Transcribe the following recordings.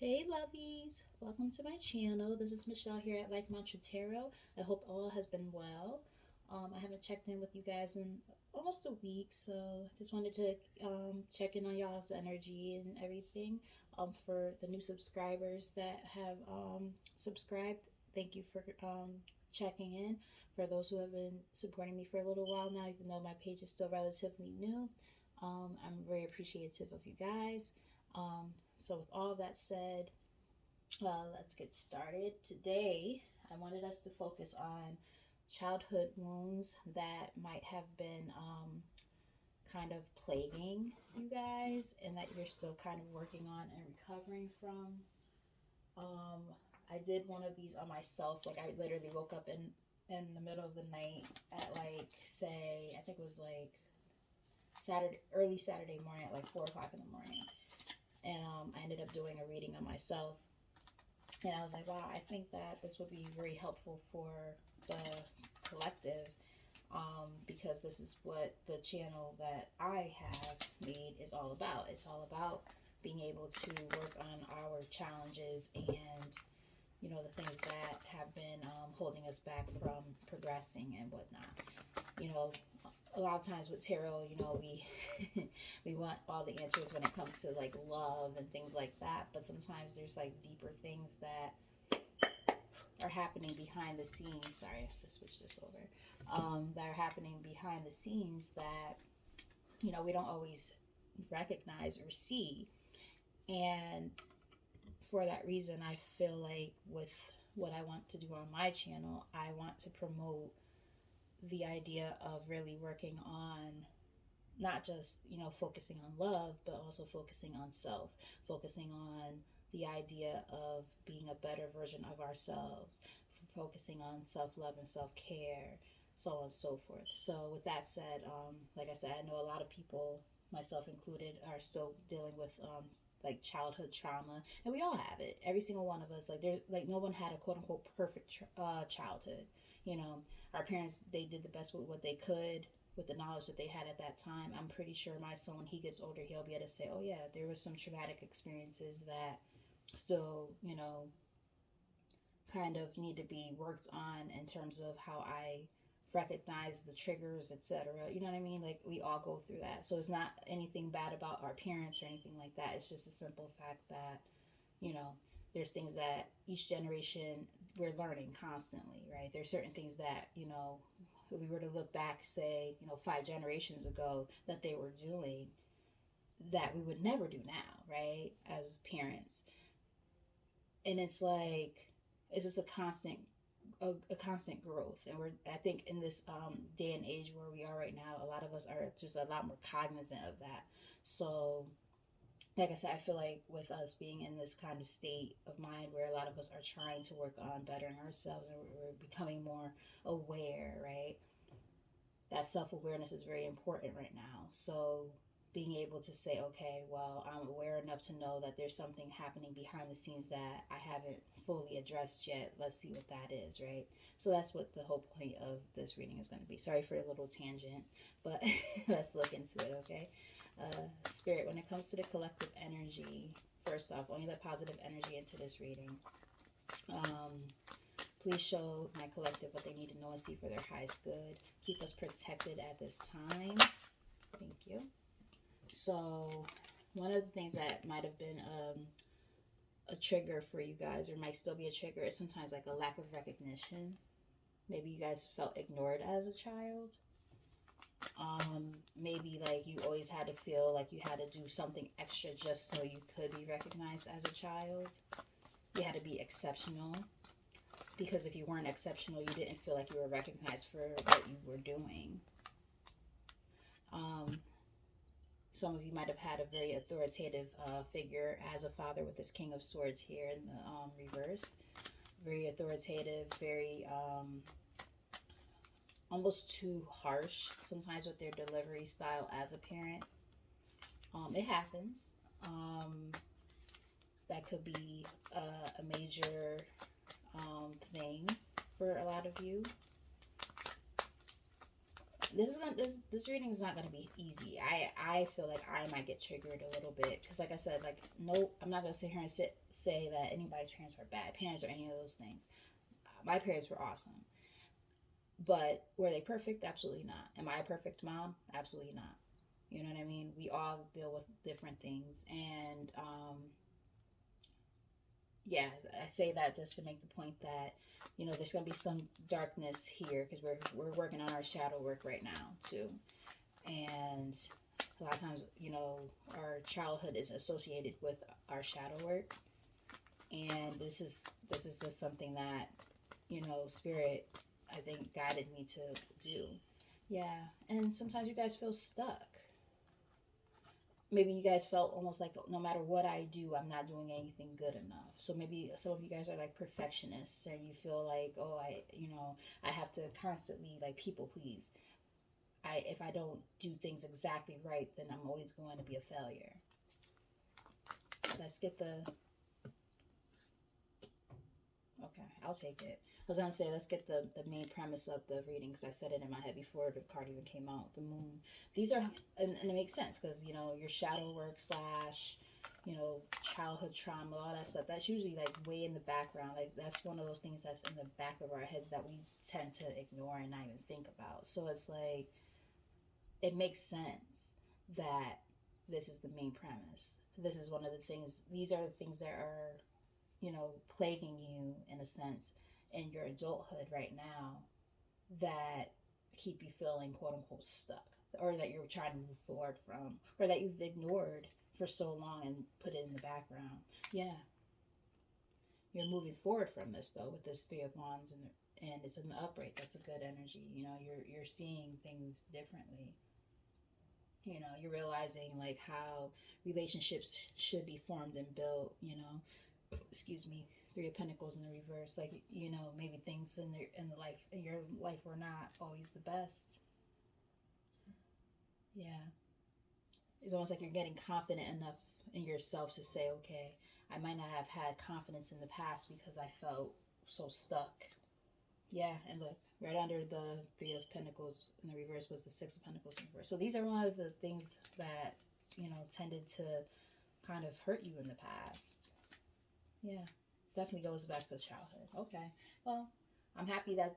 Hey lovies, welcome to my channel. This is Michelle here at Life Mantra Tarot. I hope all has been well. I haven't checked in with you guys in almost a week, so just wanted to check in on y'all's energy and everything. For the new subscribers that have subscribed, thank you for checking in. For those who have been supporting me for a little while now, even though my page is still relatively new, I'm very appreciative of you guys. So with all that said, let's get started. Today, I wanted us to focus on childhood wounds that might have been kind of plaguing you guys and that you're still kind of working on and recovering from. Um, I did one of these on myself. Like I literally woke up in the middle of the night at like say I think it was like early Saturday morning at like 4 o'clock in the morning, and I ended up doing a reading on myself. And I was like, wow, I think that this would be very helpful for the collective, because this is what the channel that I have made is all about. It's all about being able to work on our challenges and, you know, the things that have been holding us back from progressing and whatnot. You know, a lot of times with tarot, you know, we we want all the answers when it comes to like love and things like that, but sometimes there's like deeper things that are happening behind the scenes. Sorry, I have to switch this over. That are happening behind the scenes that, you know, we don't always recognize or see. And for that reason, I feel like with what I want to do on my channel, I want to promote the idea of really working on not just, you know, focusing on love, but also focusing on self, focusing on the idea of being a better version of ourselves, focusing on self-love and self-care, so on and so forth. So with that said, like I said, I know a lot of people, myself included, are still dealing with like childhood trauma, and we all have it. Every single one of us. Like there's like no one had a quote unquote perfect childhood. You know, our parents, they did the best with what they could with the knowledge that they had at that time. I'm pretty sure my son, when he gets older, he'll be able to say, oh yeah, there was some traumatic experiences that still, you know, kind of need to be worked on in terms of how I recognize the triggers, etc. You know what I mean? Like we all go through that. So it's not anything bad about our parents or anything like that. It's just a simple fact that, you know, there's things that each generation we're learning constantly, right? There's certain things that, you know, if we were to look back, say, you know, 5 generations ago that they were doing that we would never do now, right? As parents. And it's like, it's just a constant growth. And we're, I think in this day and age where we are right now, a lot of us are just a lot more cognizant of that. So like I said, I feel like with us being in this kind of state of mind where a lot of us are trying to work on bettering ourselves and we're becoming more aware, right? That self awareness is very important right now. So being able to say, okay, well, I'm aware enough to know that there's something happening behind the scenes that I haven't fully addressed yet. Let's see what that is, right? So that's what the whole point of this reading is going to be. Sorry for a little tangent, but let's look into it, okay? Spirit, when it comes to the collective energy, first off, only let positive energy into this reading. Please show my collective what they need to know and see for their highest good. Keep us protected at this time. Thank you. So, one of the things that might have been a trigger for you guys, or might still be a trigger, is sometimes like a lack of recognition. Maybe you guys felt ignored as a child. Maybe like you always had to feel like you had to do something extra just so you could be recognized as a child. You had to be exceptional, because if you weren't exceptional, you didn't feel like you were recognized for what you were doing. Some of you might have had a very authoritative figure as a father with this King of Swords here in the reverse. Very authoritative, very almost too harsh sometimes with their delivery style as a parent. It happens. That could be a major thing for a lot of you. this reading is not gonna be easy. I feel like I might get triggered a little bit because, like I said, like no, I'm not gonna sit here and say that anybody's parents are bad parents or any of those things. My parents were awesome, but were they perfect? Absolutely not. Am I a perfect mom? Absolutely not. You know what I mean? We all deal with different things, and yeah, I say that just to make the point that there's gonna be some darkness here because we're working on our shadow work right now too, and a lot of times our childhood is associated with our shadow work, and this is just something that spirit I think guided me to do. Yeah, and sometimes you guys feel stuck. Maybe you guys felt almost like no matter what I do, I'm not doing anything good enough. So maybe some of you guys are like perfectionists and you feel like, oh, I have to constantly like people please. If I don't do things exactly right, then I'm always going to be a failure. Let's get the Okay, I'll take it. I was gonna say let's get the main premise of the reading because I said it in my head before the card even came out. The moon. These are and it makes sense because your shadow work slash childhood trauma, all that stuff. That's usually like way in the background. Like that's one of those things that's in the back of our heads that we tend to ignore and not even think about. So it's like it makes sense that this is the main premise. This is one of the things. These are the things that are plaguing you in a sense in your adulthood right now that keep you feeling quote unquote stuck or that you're trying to move forward from or that you've ignored for so long and put it in the background. Yeah, you're moving forward from this though with this Three of Wands and it's an upright. That's a good energy. You're seeing things differently. You're realizing like how relationships should be formed and built. Excuse me, Three of Pentacles in the reverse, like maybe things in your life were not always the best. Yeah, it's almost like you're getting confident enough in yourself to say, okay, I might not have had confidence in the past because I felt so stuck. Yeah, and look, right under the Three of Pentacles in the reverse was the Six of Pentacles in reverse. So these are one of the things that tended to kind of hurt you in the past. Yeah, definitely goes back to childhood. Okay. Well, I'm happy that,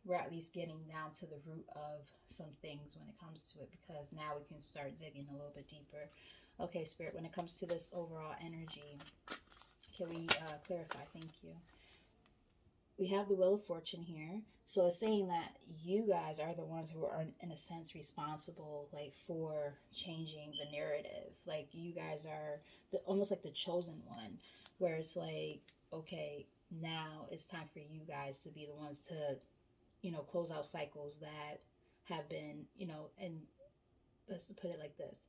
we're at least getting down to the root of some things when it comes to it because now we can start digging a little bit deeper. Okay, Spirit, when it comes to this overall energy, can we clarify? Thank you. We have the Wheel of Fortune here. So it's saying that you guys are the ones who are, in a sense, responsible, like, for changing the narrative. Like, you guys are almost like the chosen one, where it's like, okay, now it's time for you guys to be the ones to, close out cycles that have been, and let's put it like this.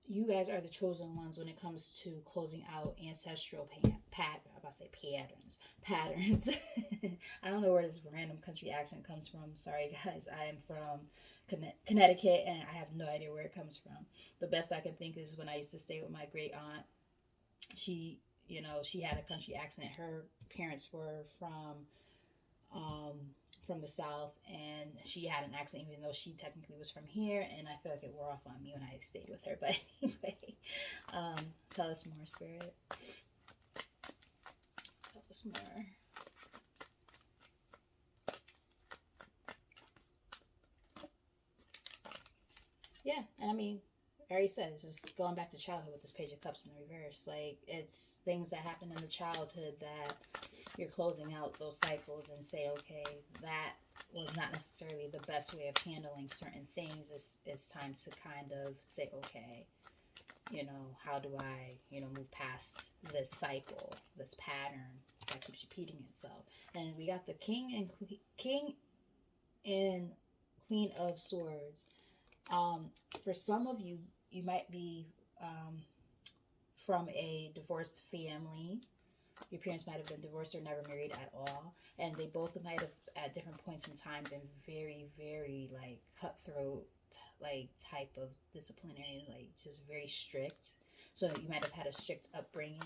You guys are the chosen ones when it comes to closing out ancestral I'm about to say patterns. I don't know where this random country accent comes from. Sorry, guys. I am from Connecticut, and I have no idea where it comes from. The best I can think is when I used to stay with my great aunt. She, she had a country accent. Her parents were from the South, and she had an accent even though she technically was from here, and I feel like it wore off on me when I stayed with her. But anyway, tell us more, Spirit. Tell us more. Yeah, and I mean, I already said this is going back to childhood with this Page of Cups in the reverse. Like, it's things that happen in the childhood that you're closing out those cycles and say, okay, that was not necessarily the best way of handling certain things. It's time to kind of say, okay, how do I, move past this cycle, this pattern that keeps repeating itself. And we got the King and Queen of Swords. For some of you, you might be from a divorced family. Your parents might have been divorced or never married at all, and they both might have at different points in time been very, very like cutthroat, like type of disciplinarians, like just very strict. So you might have had a strict upbringing.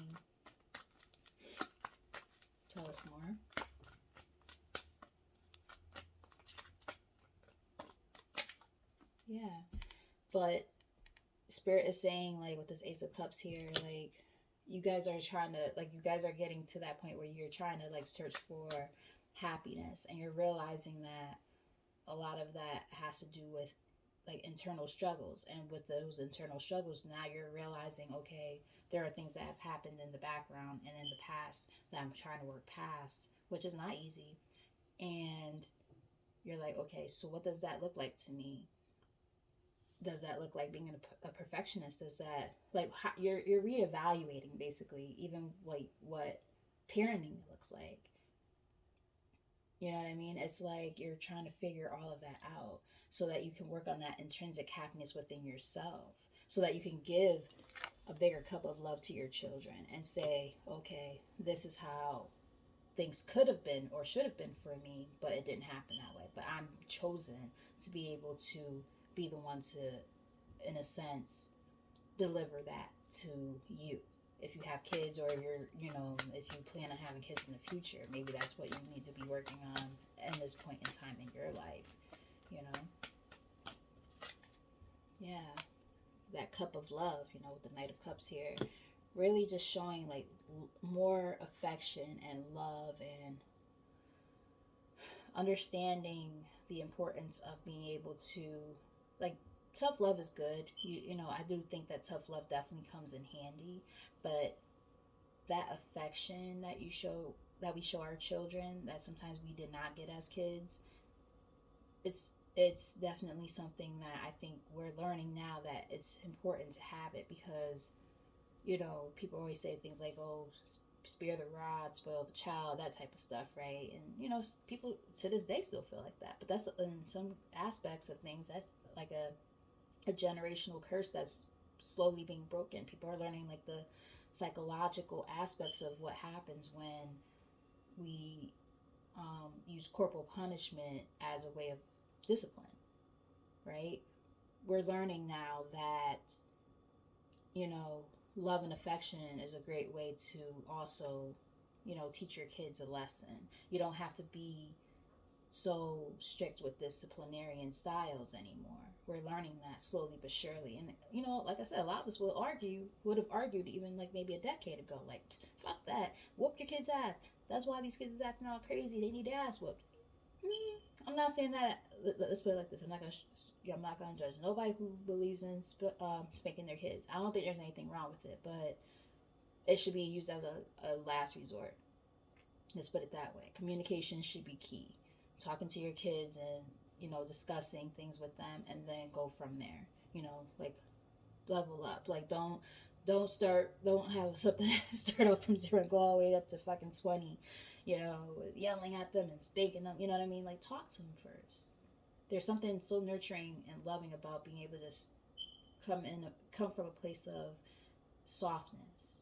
Tell us more. Yeah. But Spirit is saying, like, with this Ace of Cups here, like, you guys are trying to, like, you guys are getting to that point where you're trying to, like, search for happiness, and you're realizing that a lot of that has to do with, like, internal struggles. And with those internal struggles, now you're realizing, okay, there are things that have happened in the background and in the past that I'm trying to work past, which is not easy. And you're like, okay, so what does that look like to me? Does that look like being a perfectionist? Does that, like, how, you're reevaluating basically even like what parenting looks like? You know what I mean? It's like you're trying to figure all of that out so that you can work on that intrinsic happiness within yourself, so that you can give a bigger cup of love to your children and say, okay, this is how things could have been or should have been for me, but it didn't happen that way. But I'm chosen to be able to be the one to, in a sense, deliver that to you. If you have kids, or if you're, if you plan on having kids in the future, maybe that's what you need to be working on in this point in time in your life, you know? Yeah. That cup of love, with the Knight of Cups here, really just showing like more affection and love and understanding the importance of being able to, like, tough love is good. I do think that tough love definitely comes in handy, but that affection that we show our children that sometimes we did not get as kids, it's definitely something that I think we're learning now, that it's important to have it, because people always say things like, oh, spare the rod, spoil the child, that type of stuff, right? And people to this day still feel like that, but that's, in some aspects of things, that's like a generational curse that's slowly being broken. People are learning, like, the psychological aspects of what happens when we use corporal punishment as a way of discipline, right? We're learning now that, you know, love and affection is a great way to also, teach your kids a lesson. You don't have to be so strict with disciplinarian styles anymore. We're learning that slowly but surely. And, like I said, a lot of us would have argued even like maybe a decade ago, like, fuck that, whoop your kid's ass. That's why these kids is acting all crazy. They need their ass whooped. I'm not saying that. Let's put it like this. I'm not gonna judge nobody who believes in spanking their kids. I don't think there's anything wrong with it, but it should be used as a last resort. Let's put it that way. Communication should be key. Talking to your kids and, discussing things with them, and then go from there. Like, level up. Like, don't have something start off from zero and go all the way up to fucking 20, yelling at them and spanking them. You know what I mean? Like, talk to them first. There's something so nurturing and loving about being able to come from a place of softness.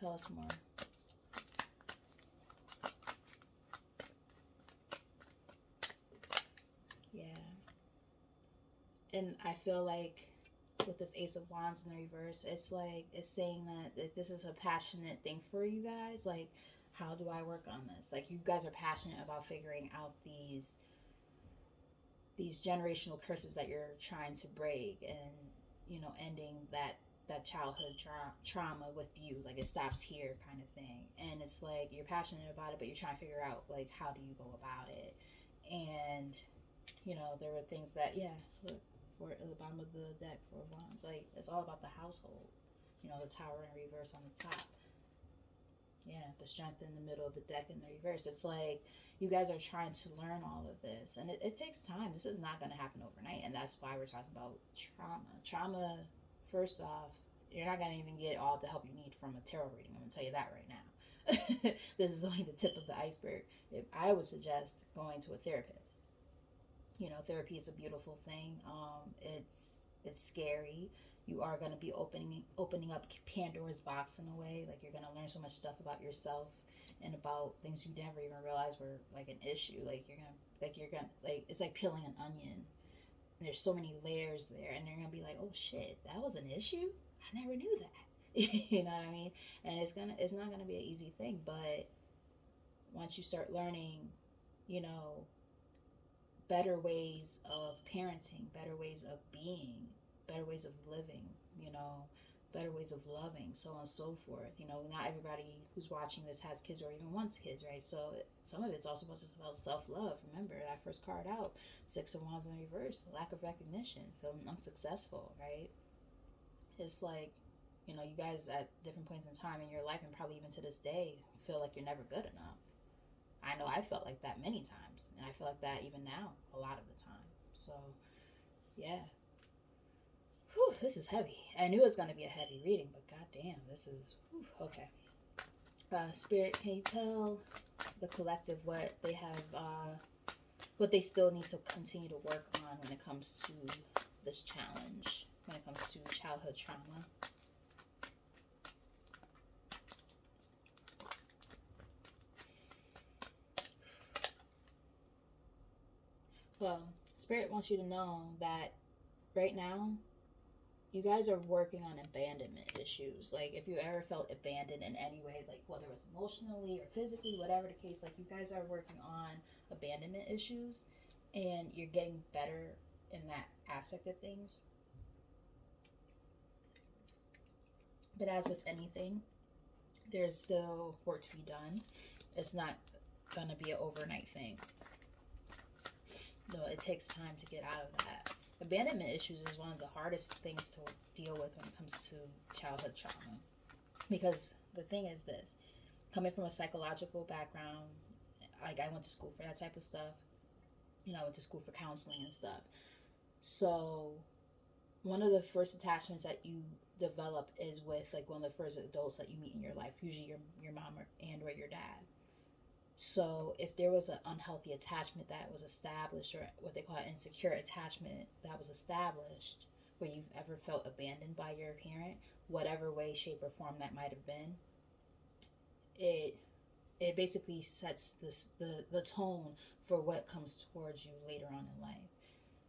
Tell us more. Yeah. And I feel like with this Ace of Wands in the reverse, it's like it's saying that this is a passionate thing for you guys. Like, how do I work on this? Like, you guys are passionate about figuring out these generational curses that you're trying to break, and ending that childhood trauma with you. Like, it stops here, kind of thing. And it's like you're passionate about it, but you're trying to figure out, like, how do you go about it. And there were things that, yeah, look, for at the bottom of the deck, Four of Wands, like, it's all about the household. The Tower in reverse on the top. Yeah, the Strength in the middle of the deck in the reverse. It's like you guys are trying to learn all of this, and it takes time. This is not going to happen overnight, and that's why we're talking about trauma. First off, you're not going to even get all the help you need from a tarot reading. I'm going to tell you that right now. This is only the tip of the iceberg. If I would suggest going to a therapist. Therapy is a beautiful thing. It's scary. You are going to be opening up Pandora's box in a way. Like, you're going to learn so much stuff about yourself and about things you never even realized were, like, an issue. Like, it's like peeling an onion. And there's so many layers there, and you're going to be like, oh shit, that was an issue. I never knew that. You know what I mean? And it's not gonna be an easy thing, but once you start learning, you know, better ways of parenting, better ways of being, better ways of living, you know, better ways of loving, so on and so forth. You know, not everybody who's watching this has kids or even wants kids, right? So some of it's also just about self love. Remember that first card out, Six of Wands in reverse, lack of recognition, feeling unsuccessful, right? It's like, you know, you guys at different points in time in your life and probably even to this day feel like you're never good enough. I know I felt like that many times, and I feel like that even now a lot of the time. So, yeah. Whew, this is heavy. I knew it was going to be a heavy reading, but goddamn, this is whew, okay. Spirit, can you tell the collective what they have, what they still need to continue to work on when it comes to this challenge, when it comes to childhood trauma? Well, Spirit wants you to know that right now, you guys are working on abandonment issues. Like, if you ever felt abandoned in any way, like whether it's emotionally or physically, whatever the case, like you guys are working on abandonment issues and you're getting better in that aspect of things. But as with anything, there's still work to be done. It's not gonna be an overnight thing. No, it takes time to get out of that. Abandonment issues is one of the hardest things to deal with when it comes to childhood trauma. Because the thing is this, coming from a psychological background, like I went to school for that type of stuff. You know, I went to school for counseling and stuff. So one of the first attachments that you develop is with like one of the first adults that you meet in your life, usually your mom or your dad. So if there was an unhealthy attachment that was established, or what they call an insecure attachment that was established, where you've ever felt abandoned by your parent, whatever way, shape, or form that might have been, it it basically sets the tone for what comes towards you later on in life.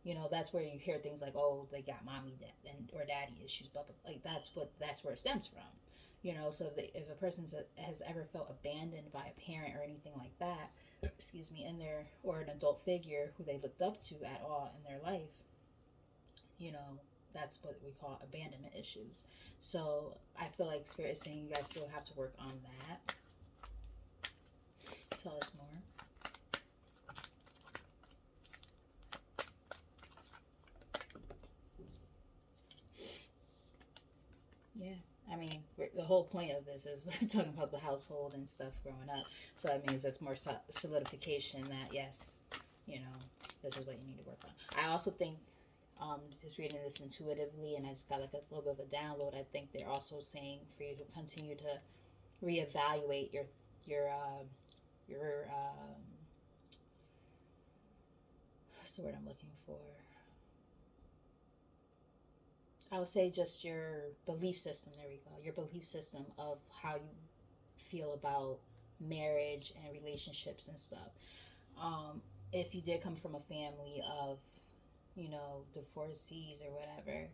You know, that's where you hear things like, oh, they got mommy and or daddy issues, but like that's where it stems from. You know, so if a person has ever felt abandoned by a parent or anything like that, excuse me, in their, or an adult figure who they looked up to at all in their life, you know, that's what we call abandonment issues. So I feel like Spirit is saying you guys still have to work on that. Tell us more. Yeah. I mean, the whole point of this is talking about the household and stuff growing up. So that means it's more solidification that, yes, you know, this is what you need to work on. I also think, just reading this intuitively, and I just got like a little bit of a download, I think they're also saying for you to continue to reevaluate your, your, what's the word I'm looking for? I would say just your belief system. There we go. Your belief system of how you feel about marriage and relationships and stuff. If you did come from a family of, you know, divorcees or whatever,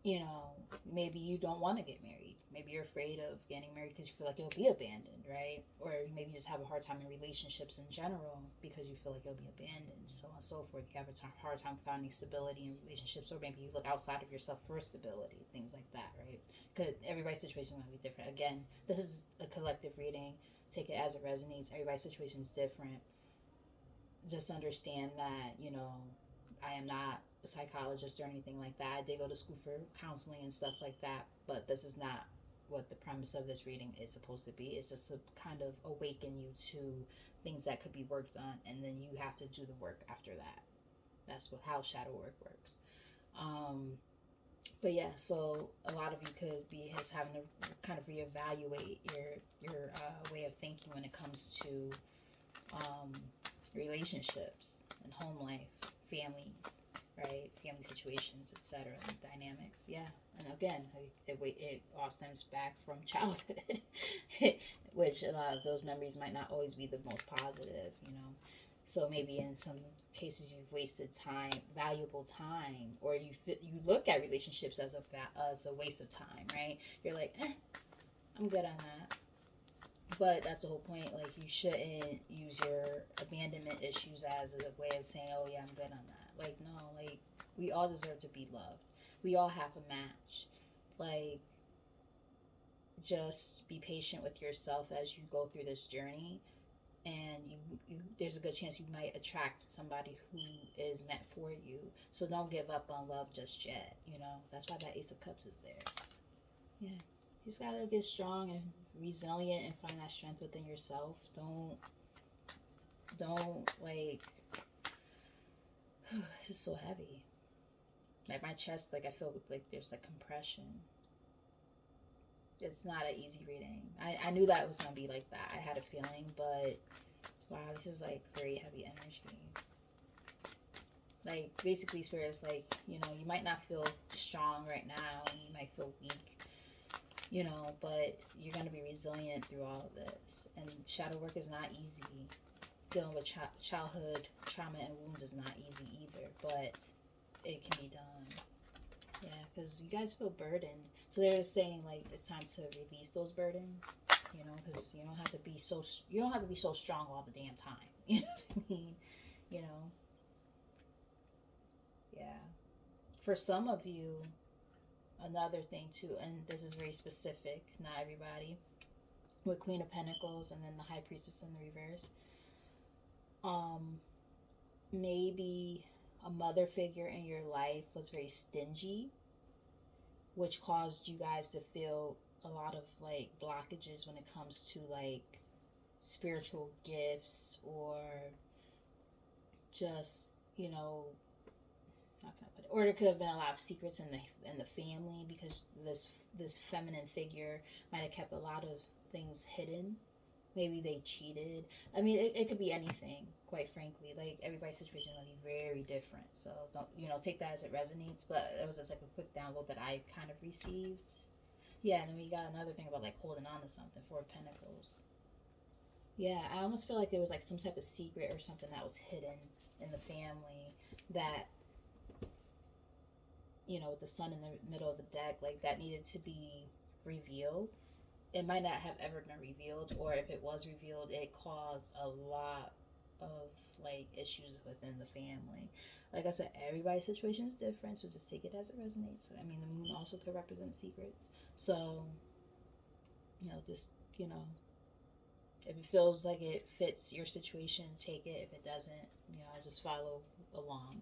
you know, maybe you don't want to get married. Maybe you're afraid of getting married because you feel like you'll be abandoned, right? Or maybe you just have a hard time in relationships in general because you feel like you'll be abandoned, so on and so forth. You have a hard time finding stability in relationships, or maybe you look outside of yourself for stability, things like that, right? Because everybody's situation might be different. Again, this is a collective reading. Take it as it resonates. Everybody's situation is different. Just understand that, you know, I am not a psychologist or anything like that. I did go to school for counseling and stuff like that, but this is not what the premise of this reading is supposed to be. It's just to kind of awaken you to things that could be worked on, and then you have to do the work after that. That's how shadow work works. Um, but yeah, so a lot of you could be has having to kind of reevaluate your way of thinking when it comes to um, relationships and home life, families, right? Family situations, etc. Dynamics, yeah. And again, it all stems back from childhood, which a lot of those memories might not always be the most positive, you know. So maybe in some cases you've wasted time, valuable time, or you look at relationships as a waste of time, right? You're like, I'm good on that. But that's the whole point. Like, you shouldn't use your abandonment issues as a way of saying, "Oh yeah, I'm good on that." Like, no. Like, we all deserve to be loved. We all have a match. Like, just be patient with yourself as you go through this journey, and there's a good chance you might attract somebody who is meant for you. So don't give up on love just yet. That's why that Ace of Cups is there. Yeah, you just gotta get strong and resilient and find that strength within yourself. Don't like it's just so heavy. Like, my chest, like, I feel like there's like compression. It's not an easy reading. I knew that it was gonna be like that. I had a feeling, but wow, this is like very heavy energy. Like, basically, Spirit's like, you might not feel strong right now, and you might feel weak, but you're gonna be resilient through all of this. And shadow work is not easy. Dealing with childhood trauma and wounds is not easy either, but it can be done. Yeah, because you guys feel burdened. So they're saying, like, it's time to release those burdens. Because you don't have to be so strong all the damn time. You know what I mean? You know, yeah. For some of you, another thing too, and this is very specific, not everybody. With Queen of Pentacles and then the High Priestess in the reverse. Um, Maybe a mother figure in your life was very stingy, which caused you guys to feel a lot of like blockages when it comes to like spiritual gifts, or just, how can I put it? Or there could have been a lot of secrets in the family, because this feminine figure might have kept a lot of things hidden. Maybe they cheated. I mean, it could be anything, quite frankly. Like, everybody's situation is going to be very different. So don't, take that as it resonates. But it was just like a quick download that I kind of received. Yeah, and then we got another thing about like holding on to something. Four of Pentacles. Yeah, I almost feel like there was like some type of secret or something that was hidden in the family that, with the sun in the middle of the deck, like, that needed to be revealed. It might not have ever been revealed, or if it was revealed, it caused a lot of like issues within the family. Like I said, everybody's situation is different, so just take it as it resonates. I mean, the moon also could represent secrets. So, just, if it feels like it fits your situation, take it. If it doesn't, just follow along.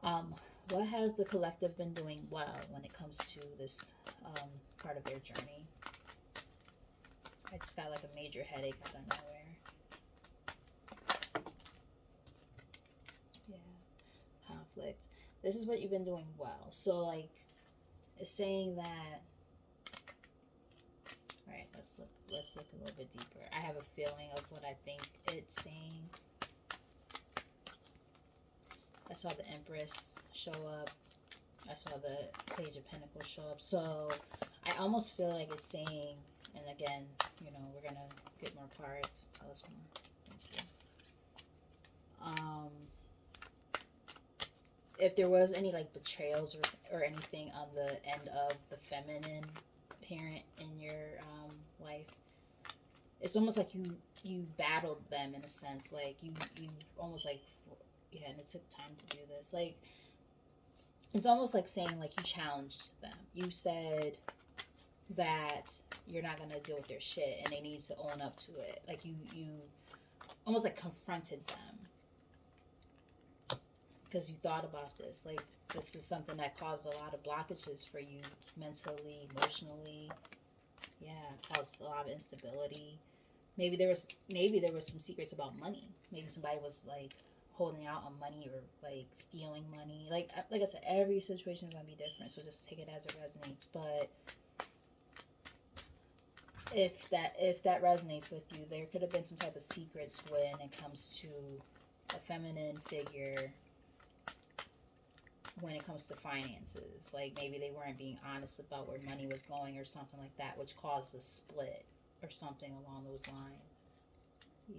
Um, what has the collective been doing well when it comes to this part of their journey? I just got like a major headache out of nowhere. Yeah, conflict. This is what you've been doing well. So, like, it's saying that. All right, let's look a little bit deeper. I have a feeling of what I think it's saying. I saw the Empress show up. I saw the Page of Pentacles show up. So I almost feel like it's saying, and again, we're gonna get more cards. Tell us more. Thank you. If there was any like betrayals or anything on the end of the feminine parent in your life, it's almost like you battled them in a sense. Like, you almost like, yeah, and it took time to do this. Like, it's almost like saying, like, you challenged them. You said that you're not gonna deal with their shit, and they need to own up to it. Like, you almost like confronted them because you thought about this. Like, this is something that caused a lot of blockages for you mentally, emotionally. Yeah, caused a lot of instability. Maybe there was some secrets about money. Maybe somebody was like holding out on money, or like stealing money. Like I said, every situation is gonna be different, so just take it as it resonates. But if that resonates with you, there could have been some type of secrets when it comes to a feminine figure, when it comes to finances. Like, maybe they weren't being honest about where money was going or something like that, which caused a split or something along those lines.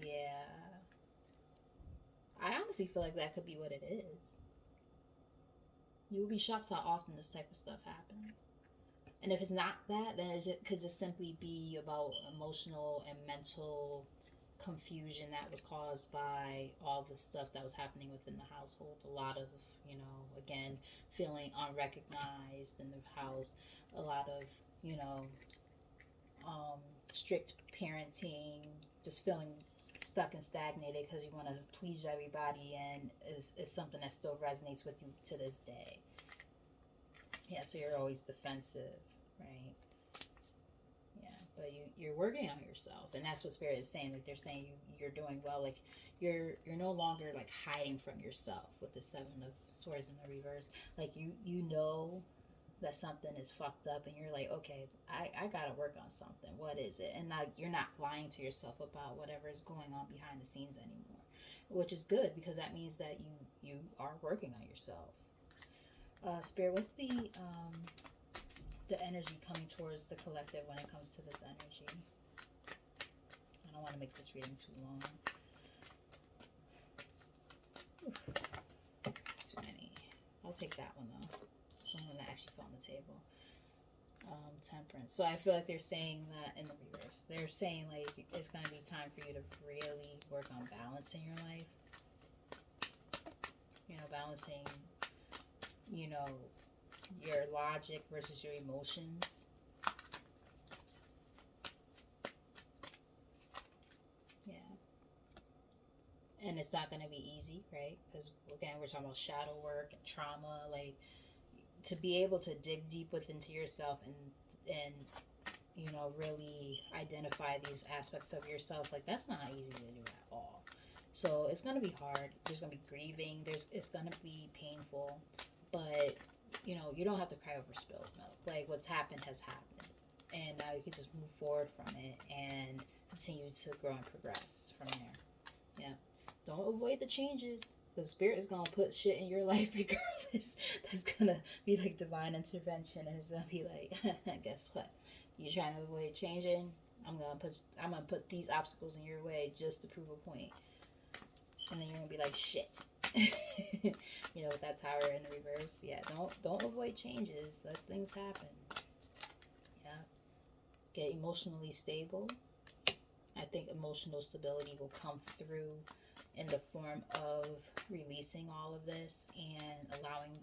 Yeah. I honestly feel like that could be what it is. You would be shocked how often this type of stuff happens. And if it's not that, then it could just simply be about emotional and mental confusion that was caused by all the stuff that was happening within the household. A lot of, again, feeling unrecognized in the house, a lot of, you know, strict parenting, just feeling stuck and stagnated because you want to please everybody, and is something that still resonates with you to this day. Yeah, so you're always defensive, right? Yeah, but you're working on yourself, and that's what Spirit is saying. Like they're saying you're doing well. Like you're no longer like hiding from yourself with the Seven of Swords in the reverse. Like you know that something is fucked up, and you're like, okay, I gotta work on something. What is it? And like you're not lying to yourself about whatever is going on behind the scenes anymore, which is good because that means that you are working on yourself. Spirit, what's the energy coming towards the collective when it comes to this energy? I don't want to make this reading too long. Too many. I'll take that one though. Someone that actually fell on the table. Temperance. So I feel like they're saying that in the reverse. They're saying like it's going to be time for you to really work on balance in your life. Balancing, your logic versus your emotions. Yeah. And it's not going to be easy, right? Because again, we're talking about shadow work and trauma. Like to be able to dig deep within to yourself and really identify these aspects of yourself, like that's not easy to do at all. So it's gonna be hard. There's gonna be grieving. It's gonna be painful, but you don't have to cry over spilled milk. Like what's happened has happened, and now you can just move forward from it and continue to grow and progress from there. Yeah, don't avoid the changes. The Spirit is gonna put shit in your life regardless. That's gonna be like divine intervention, and it's gonna be like, guess what? You're trying to avoid changing. I'm gonna put these obstacles in your way just to prove a point, and then you're gonna be like, shit. With that Tower in the reverse. Yeah, don't avoid changes. Let things happen. Yeah, get emotionally stable. I think emotional stability will come through in the form of releasing all of this and allowing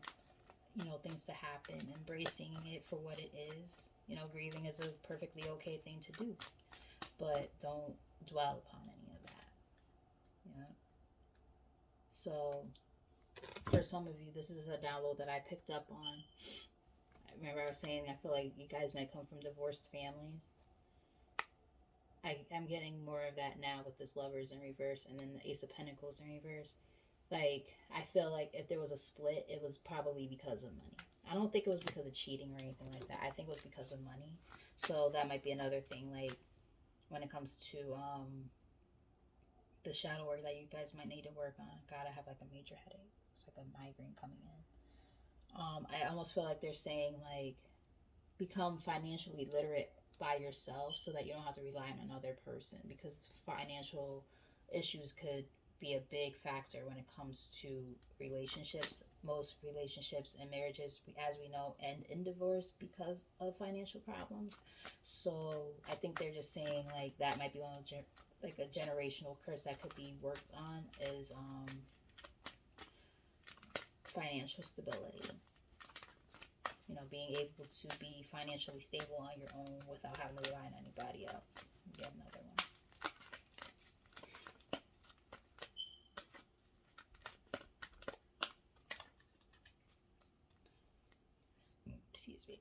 things to happen, embracing it for what it is. Grieving is a perfectly okay thing to do, but don't dwell upon any of that. So for some of you, this is a download that I picked up on. I remember I was saying I feel like you guys might come from divorced families. I'm getting more of that now with this Lovers in reverse and then the Ace of Pentacles in reverse. Like, I feel like if there was a split, it was probably because of money. I don't think it was because of cheating or anything like that. I think it was because of money. So that might be another thing, like, when it comes to the shadow work that you guys might need to work on. God, I have like a major headache. It's like a migraine coming in. I almost feel like they're saying, like, become financially literate by yourself so that you don't have to rely on another person, because financial issues could be a big factor when it comes to relationships. Most relationships and marriages, as we know, end in divorce because of financial problems. So I think they're just saying like that might be one of like a generational curse that could be worked on is financial stability. Being able to be financially stable on your own without having to rely on anybody else. Get another one. Excuse me.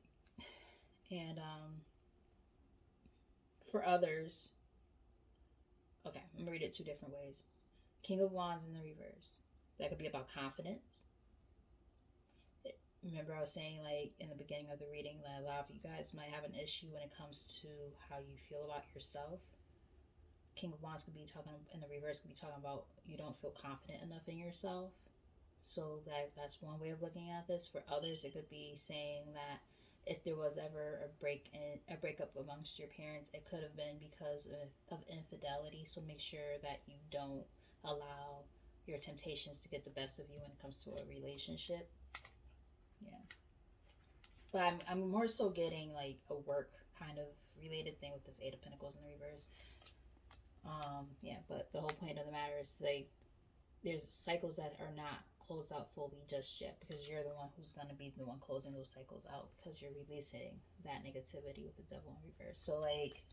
And for others, okay, I'm gonna read it two different ways. King of Wands in the reverse. That could be about confidence. Remember I was saying like in the beginning of the reading that a lot of you guys might have an issue when it comes to how you feel about yourself. King of Wands could be talking in the reverse, could be talking about you don't feel confident enough in yourself. So that's one way of looking at this. For others, it could be saying that if there was ever a breakup amongst your parents, it could have been because of infidelity. So make sure that you don't allow your temptations to get the best of you when it comes to a relationship. Yeah. But I'm more so getting like a work kind of related thing with this Eight of Pentacles in the reverse. Yeah, but the whole point of the matter is like there's cycles that are not closed out fully just yet because you're the one who's going to be the one closing those cycles out because you're releasing that negativity with the devil in reverse. So like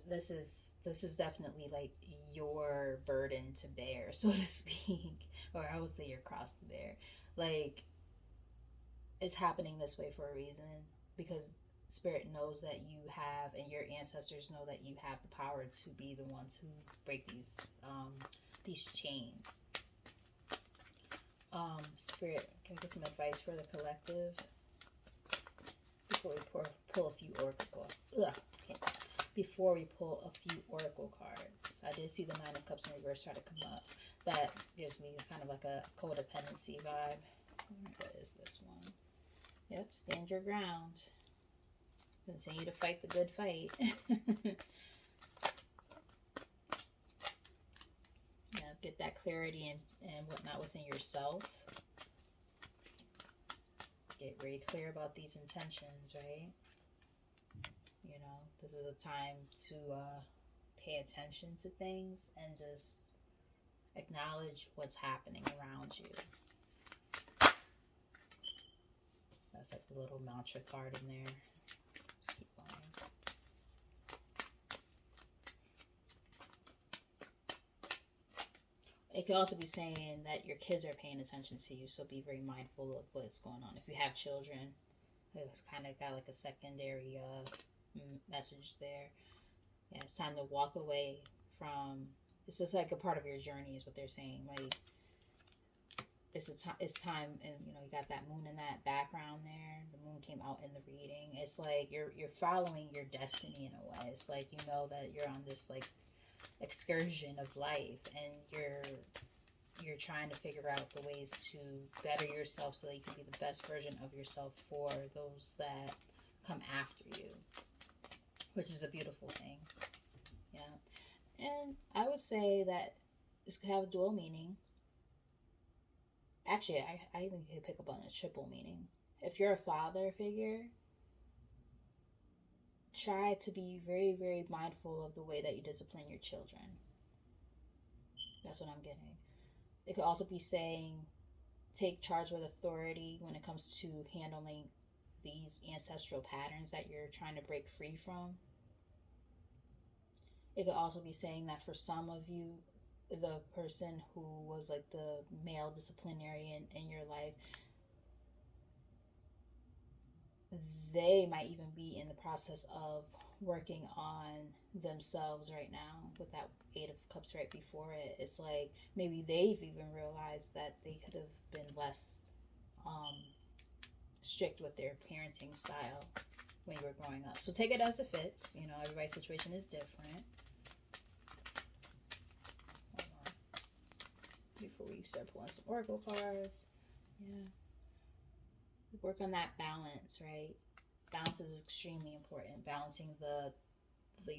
this is definitely like your burden to bear, so to speak, or I would say your cross to bear. Like it's happening this way for a reason because spirit knows that you have and your ancestors know that you have the power to be the ones who break these chains. Spirit, can I get some advice for the collective before we pull a few oracle? Can't talk. Before we pull a few oracle cards, I did see the Nine of Cups in reverse try to come up. That gives me kind of like a codependency vibe. What is this one? Yep, stand your ground. Continue to fight the good fight. Yeah, get that clarity and whatnot within yourself. Get very clear about these intentions, right? You know, this is a time to pay attention to things and just acknowledge what's happening around you. That's like the little mantra card in there. Just keep going. It could also be saying that your kids are paying attention to you, so be very mindful of what's going on. If you have children, it's kind of got like a secondary message there. Yeah, it's time to walk away from. It's just like a part of your journey, is what they're saying. Like it's time, and you know you got that moon in that background there. The moon came out in the reading. It's like you're following your destiny in a way. It's like you know that you're on this like excursion of life, and you're trying to figure out the ways to better yourself so that you can be the best version of yourself for those that come after you, which is a beautiful thing. Yeah. And I would say that this could have a dual meaning. Actually, I even could pick up on a triple meaning. If you're a father figure, try to be very, very mindful of the way that you discipline your children. That's what I'm getting. It could also be saying take charge with authority when it comes to handling these ancestral patterns that you're trying to break free from. It could also be saying that for some of you, the person who was like the male disciplinarian in your life, they might even be in the process of working on themselves right now with that Eight of Cups right before it. It's like maybe they've even realized that they could have been less um, strict with their parenting style when you were growing up. So take it as it fits. You know, everybody's situation is different. Hold on. Before we start pulling some oracle cards. Yeah. Work on that balance, right? Balance is extremely important. Balancing the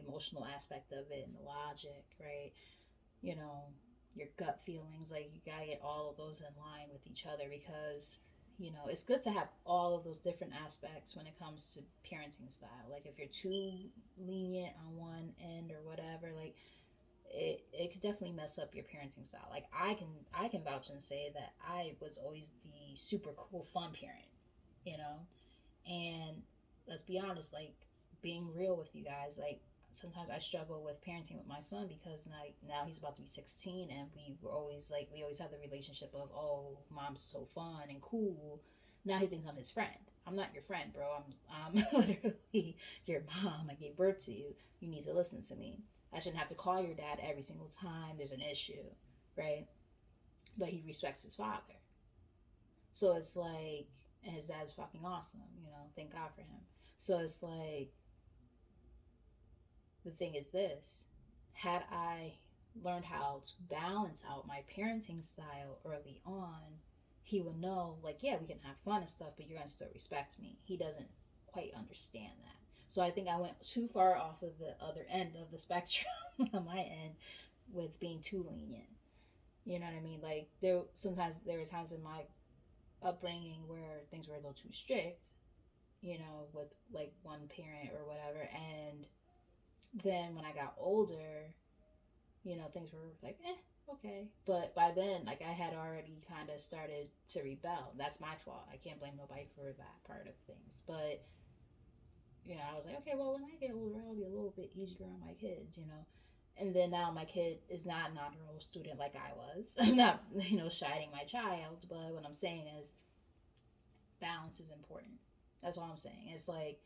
emotional aspect of it and the logic, right? You know, your gut feelings, like you gotta get all of those in line with each other because you know it's good to have all of those different aspects when it comes to parenting style. Like if you're too lenient on one end or whatever, like it could definitely mess up your parenting style. Like I can vouch and say that I was always the super cool fun parent, you know. And let's be honest, like being real with you guys, like sometimes I struggle with parenting with my son because like now he's about to be 16 and we always have the relationship of, oh, mom's so fun and cool. Now he thinks I'm his friend. I'm not your friend, bro. I'm literally your mom. I gave birth to you. You need to listen to me. I shouldn't have to call your dad every single time there's an issue, right? But he respects his father. So it's like, and his dad's fucking awesome, you know, thank God for him. So it's like, the thing is this, had I learned how to balance out my parenting style early on, he would know, like, yeah, we can have fun and stuff, but you're going to still respect me. He doesn't quite understand that. So I think I went too far off of the other end of the spectrum on my end with being too lenient. You know what I mean? Like there were times in my upbringing where things were a little too strict, with like one parent or whatever. And then when I got older, things were like, okay. But by then, like, I had already kind of started to rebel. That's my fault. I can't blame nobody for that part of things. But, I was like, okay, well, when I get older, I'll be a little bit easier on my kids. And then now my kid is not an honor roll student like I was. I'm not, shining my child. But what I'm saying is balance is important. That's all I'm saying. It's like,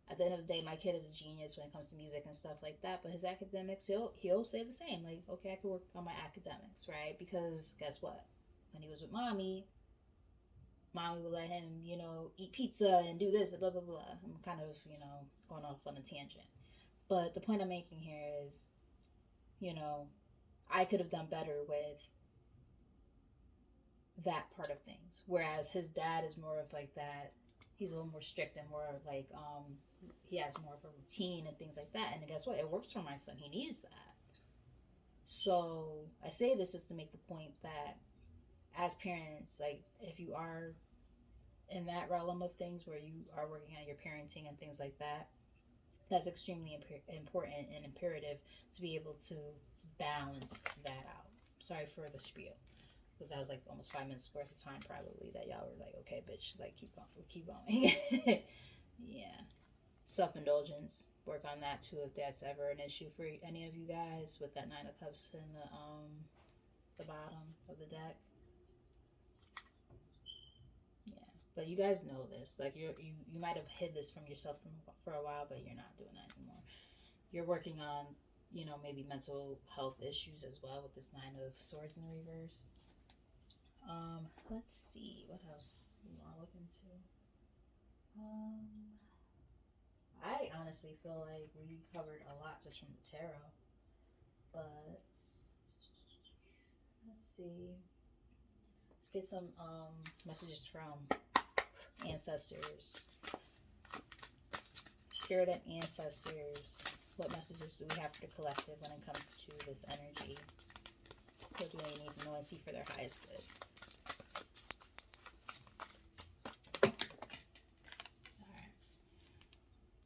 at the end of the day, my kid is a genius when it comes to music and stuff like that. But his academics, he'll say the same. Like, okay, I could work on my academics, right? Because guess what? When he was with mommy would let him, eat pizza and do this and blah blah blah. I'm kind of, going off on a tangent. But the point I'm making here is, you know, I could have done better with that part of things. Whereas his dad is more of like that. He's a little more strict and more like he has more of a routine and things like that. And guess what? It works for my son. He needs that. So I say this is to make the point that as parents, like if you are in that realm of things where you are working on your parenting and things like that, that's extremely important and imperative to be able to balance that out. Sorry for the spiel, because that was like almost 5 minutes worth of time probably that y'all were like, okay, bitch, like keep going. Yeah, self-indulgence, work on that too if that's ever an issue for any of you guys with that 9 of cups in the bottom of the deck. Yeah, but you guys know this, like you might have hid this from yourself for a while, but you're not doing that anymore. You're working on, maybe mental health issues as well with this 9 of swords in the reverse. Let's see what else we want to look into. um I honestly feel like we covered a lot just from the tarot, but let's see. Let's get some messages from ancestors, spirit and ancestors. What messages do we have for the collective when it comes to this energy? What do they need to know and see for their highest good? All right.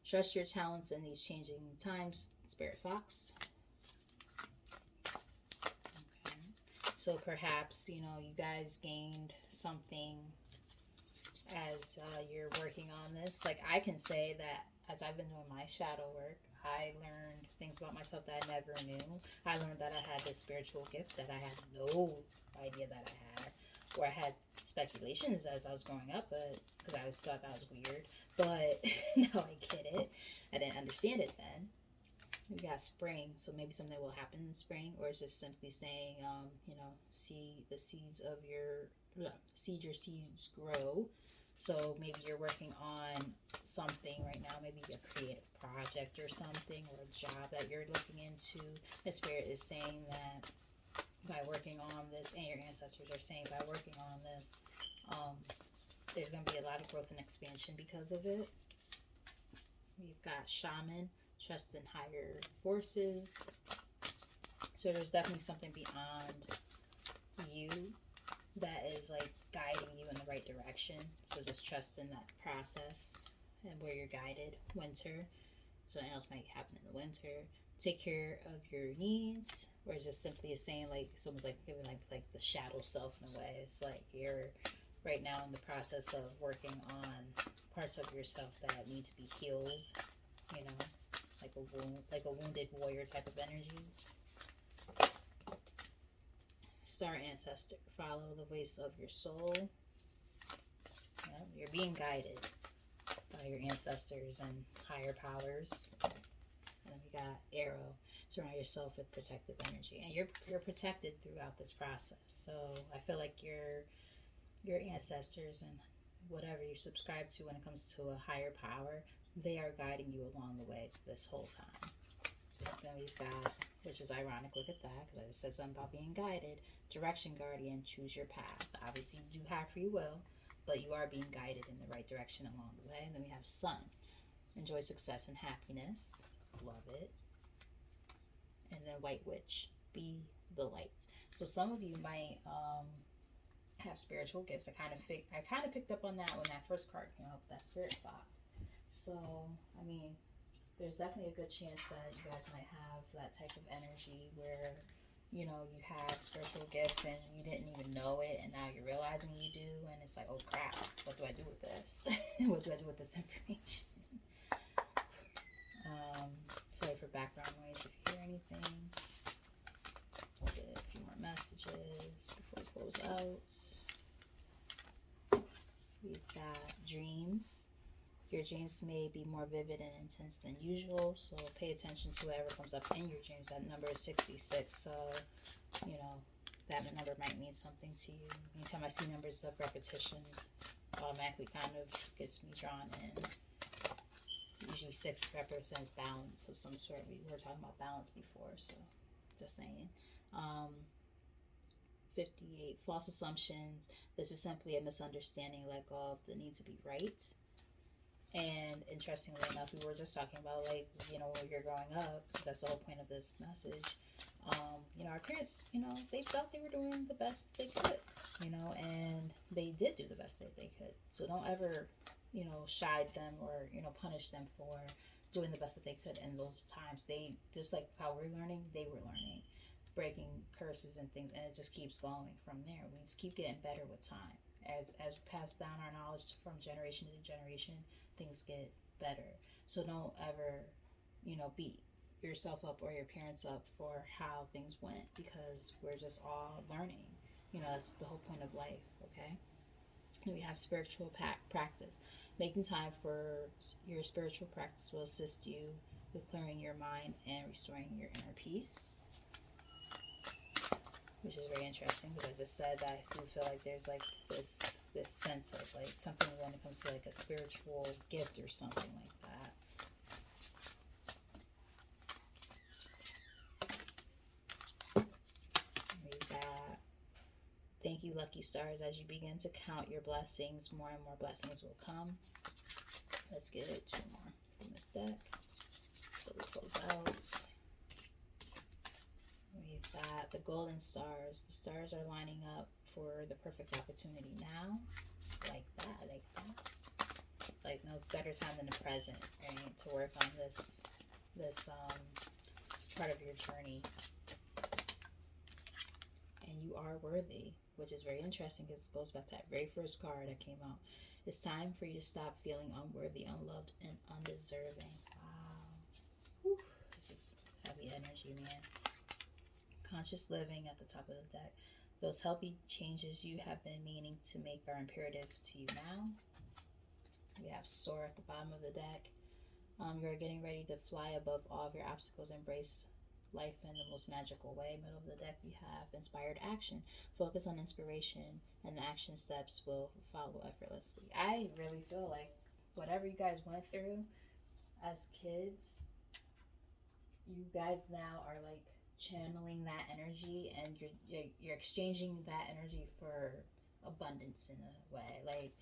Trust your talents in these changing times, Spirit Fox. Okay. So perhaps, you guys gained something as you're working on this. Like, I can say that as I've been doing my shadow work, I learned things about myself that I never knew. I learned that I had this spiritual gift that I had no idea that I had, or I had speculations as I was growing up, but because I always thought that was weird. But now I get it. I didn't understand it then. We got spring, so maybe something will happen in spring, or it's just simply saying, see the seeds of seed your seeds grow. So maybe you're working on something right now, maybe a creative project or something, or a job that you're looking into. The spirit is saying that by working on this, and your ancestors are saying by working on this, there's going to be a lot of growth and expansion because of it. We've got shaman, trust in higher forces. So there's definitely something beyond you that is like guiding you in the right direction. So just trust in that process and where you're guided. Winter, something else might happen in the winter. Take care of your needs, or is just simply a saying like it's almost like giving like the shadow self in a way. It's like you're right now in the process of working on parts of yourself that need to be healed. You know, like a wounded warrior type of energy. Star ancestor, follow the voice of your soul. Yeah, you're being guided by your ancestors and higher powers. And then we got arrow, surround yourself with protective energy, and you're protected throughout this process. So I feel like your ancestors and whatever you subscribe to when it comes to a higher power, they are guiding you along the way this whole time. Then we've got, which is ironic, look at that, because I just said something about being guided. Direction guardian, choose your path. Obviously, you do have free will, but you are being guided in the right direction along the way. And then we have sun, enjoy success and happiness, love it. And then white witch, be the light. So some of you might have spiritual gifts. I kind of picked up on that when that first card came up, that spirit box. So I mean, there's definitely a good chance that you guys might have that type of energy where you have spiritual gifts and you didn't even know it, and now you're realizing you do, and it's like, oh crap, what do I do with this? What do I do with this information? Sorry for background noise if you hear anything. Let's get a few more messages before we close out. We've got dreams. Your dreams may be more vivid and intense than usual, so pay attention to whatever comes up in your dreams. That number is 66, so that number might mean something to you. Anytime I see numbers of repetition, automatically kind of gets me drawn in. Usually 6 represents balance of some sort. We were talking about balance before, so just saying. 58, false assumptions. This is simply a misunderstanding. Let go of the need to be right. And interestingly enough, we were just talking about, like, when you're growing up, because that's the whole point of this message. Our parents, they thought they were doing the best they could, and they did do the best that they could. So don't ever, chide them or, punish them for doing the best that they could in those times. They, just like how we're learning, they were learning, breaking curses and things, and it just keeps going from there. We just keep getting better with time. As we pass down our knowledge from generation to generation, things get better. So don't ever, beat yourself up or your parents up for how things went, because we're just all learning. That's the whole point of life, okay? And we have spiritual practice. Making time for your spiritual practice will assist you with clearing your mind and restoring your inner peace, which is very interesting, because I just said that I do feel like there's like this sense of like something when it comes to like a spiritual gift or something like that. Read that. Thank you, lucky stars. As you begin to count your blessings, more and more blessings will come. Let's get it 2 more from this deck. So we close out. We've got the golden stars. The stars are lining up for the perfect opportunity now. Like that. It's like no better time than the present, right? To work on this part of your journey. And you are worthy, which is very interesting because it goes back to that very first card that came out. It's time for you to stop feeling unworthy, unloved, and undeserving. Wow. Whew. This is heavy energy, man. Conscious living at the top of the deck. Those healthy changes you have been meaning to make are imperative to you now. We have soar at the bottom of the deck. You're getting ready to fly above all of your obstacles. Embrace life in the most magical way. Middle of the deck, we have inspired action. Focus on inspiration, and the action steps will follow effortlessly. I really feel like whatever you guys went through as kids, you guys now are like channeling that energy, and you're exchanging that energy for abundance in a way. Like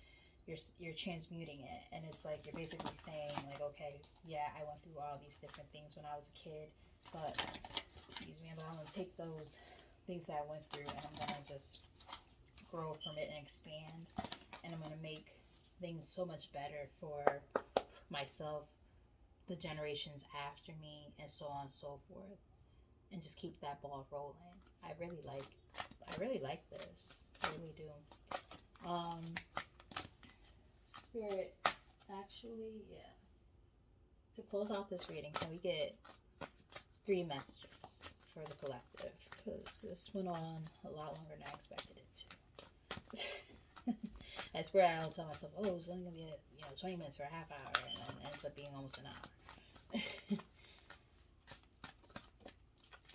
you're transmuting it, and it's like you're basically saying like, okay, yeah, I went through all these different things when I was a kid, but I'm gonna take those things that I went through, and I'm gonna just grow from it and expand, and I'm gonna make things so much better for myself, the generations after me, and so on and so forth, and just keep that ball rolling. I really like this. I really do. Spirit, actually, yeah. To close out this reading, can we get 3 messages for the collective? Because this went on a lot longer than I expected it to. I swear I don't tell myself, oh, it's only gonna be 20 minutes or a half hour, and then it ends up being almost an hour.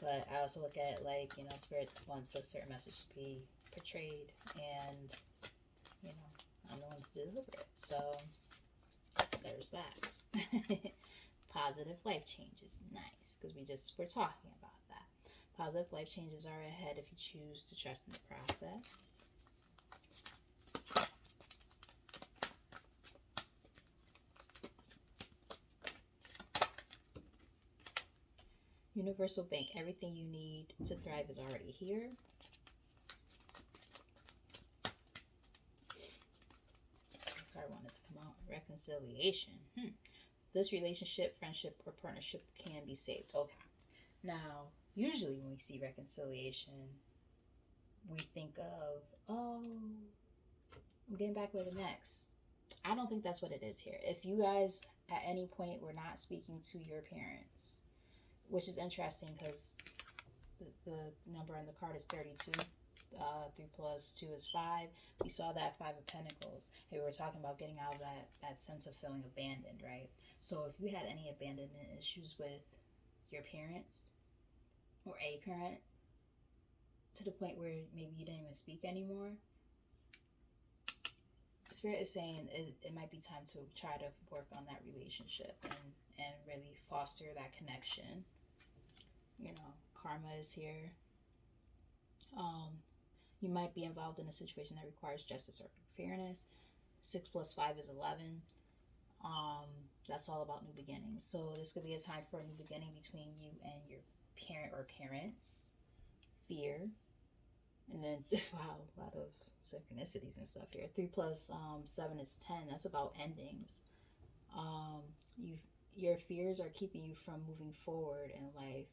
But I also look at it like, Spirit wants a certain message to be portrayed, and I'm the one to deliver it. So there's that. Positive life changes, nice, because we're talking about that. Positive life changes are ahead if you choose to trust in the process. Universal Bank, everything you need to thrive is already here. reconciliation. This relationship, friendship, or partnership can be saved. Okay. Now, usually when we see reconciliation, we think of, oh, I'm getting back with an ex. I don't think that's what it is here. If you guys at any point were not speaking to your parents, which is interesting because the number on the card is 32. 3 plus 2 is 5. We saw that 5 of Pentacles. Hey, we were talking about getting out of that sense of feeling abandoned, right? So if you had any abandonment issues with your parents or a parent to the point where maybe you didn't even speak anymore, Spirit is saying it might be time to try to work on that relationship and really foster that connection. You know, karma is here. You might be involved in a situation that requires justice or fairness. 6 plus 5 is 11. Um, that's all about new beginnings. So this could be a time for a new beginning between you and your parent or parents. Fear. And then, wow, a lot of synchronicities and stuff here. 3 plus 7 is 10. That's about endings. Um, you Your fears are keeping you from moving forward in life,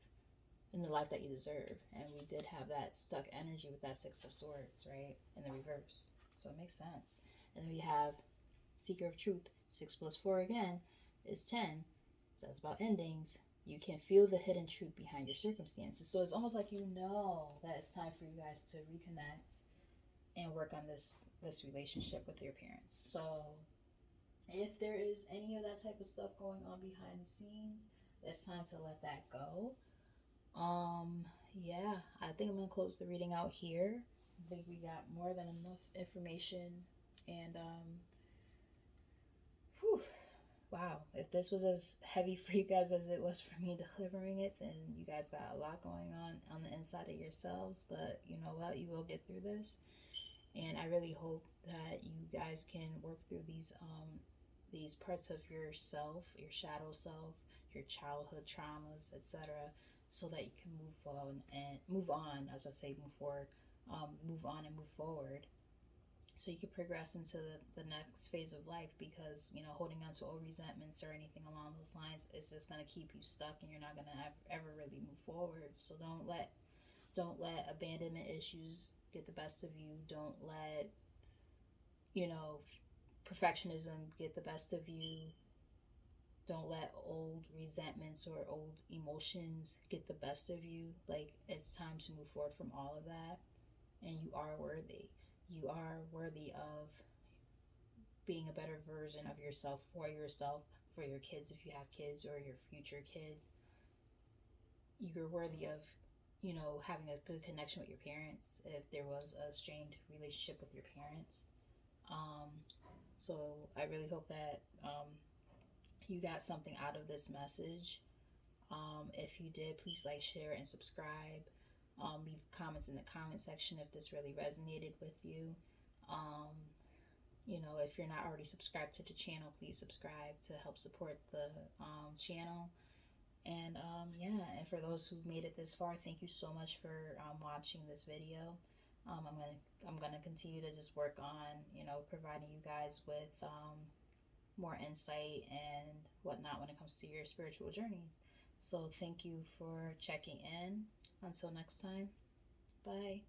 in the life that you deserve. And we did have that stuck energy with that 6 of Swords, right? In the reverse. So it makes sense. And then we have Seeker of Truth. 6 plus 4 again is 10. So that's about endings. You can feel the hidden truth behind your circumstances. So it's almost like you know that it's time for you guys to reconnect and work on this relationship with your parents. So if there is any of that type of stuff going on behind the scenes, it's time to let that go. Yeah, I think I'm gonna close the reading out here. I think we got more than enough information, and whew, wow, if this was as heavy for you guys as it was for me delivering it, then you guys got a lot going on the inside of yourselves. But you know what? You will get through this, and I really hope that you guys can work through these parts of yourself, your shadow self, your childhood traumas, etc., so that you can move on and move on. As I say, move forward, move on and move forward, so you can progress into the next phase of life. Because you know, holding on to old resentments or anything along those lines is just going to keep you stuck, and you're not going to ever really move forward. So don't let abandonment issues get the best of you. Don't let, you know, perfectionism get the best of you. Don't let old resentments or old emotions get the best of you. Like, it's time to move forward from all of that, and you are worthy. You are worthy of being a better version of yourself, for your kids if you have kids, or your future kids. You're worthy of, you know, having a good connection with your parents if there was a strained relationship with your parents. Um, so I really hope that you got something out of this message. If you did, please like, share, and subscribe. Leave comments in the comment section if this really resonated with you. Um, you know, if you're not already subscribed to the channel, please subscribe to help support the channel. And yeah, and for those who made it this far, thank you so much for watching this video. I'm gonna continue to just work on, you know, providing you guys with more insight and whatnot when it comes to your spiritual journeys. So thank you for checking in. Until next time, bye.